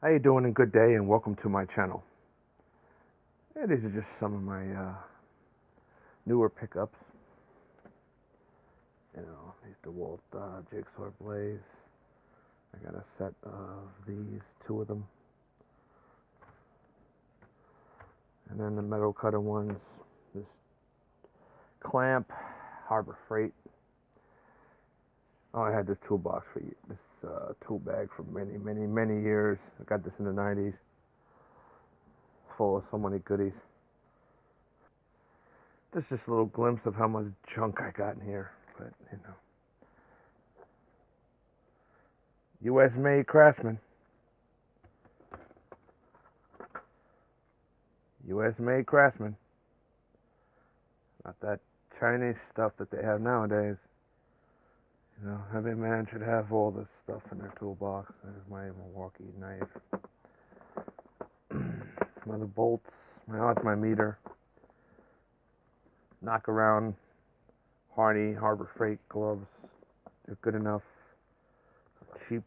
How you doing? And good day, and welcome to my channel. Yeah, these are just some of my newer pickups. These DeWalt jigsaw blades. I got a set of these, two of them, and then the metal cutter ones. This clamp, Harbor Freight. Oh, I had this toolbox for this tool bag for many years. I got this in the 90s, full of so many goodies. This is just a little glimpse of how much junk I got in here, but U.S. made Craftsman. U.S. made Craftsman. Not that Chinese stuff that they have nowadays. Every man should have all this stuff in their toolbox. There's my Milwaukee knife. Another bolts. That's my meter. Knock around Hardy Harbor Freight gloves. They're good enough. Cheap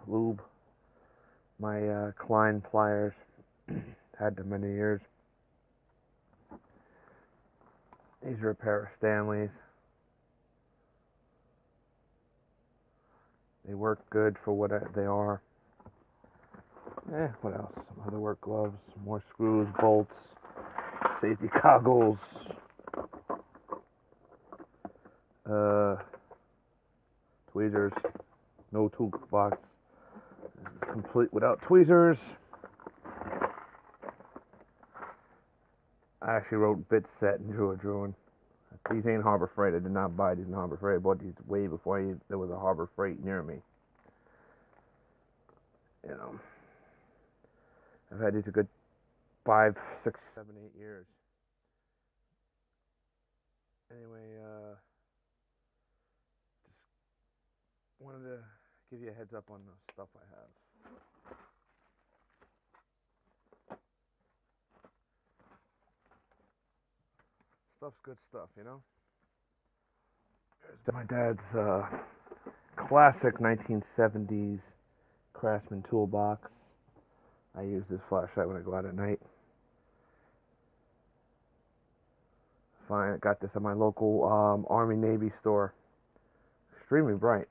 lube. My Klein pliers. Had them many years. These are a pair of Stanleys. They work good for what they are. What else? Some other work gloves, more screws, bolts, safety goggles, tweezers. No toolbox is complete without tweezers. I actually wrote bit set and drew a drawing. These ain't Harbor Freight. I did not buy these in Harbor Freight. I bought these way before there was a Harbor Freight near me. I've had these a good 5, 6, 7, 8 years. Anyway, just wanted to give you a heads up on the stuff I have. Stuff's good stuff, There's my dad's classic 1970's Craftsman toolbox. I use this flashlight when I go out at night. I got this at my local Army Navy store. Extremely bright.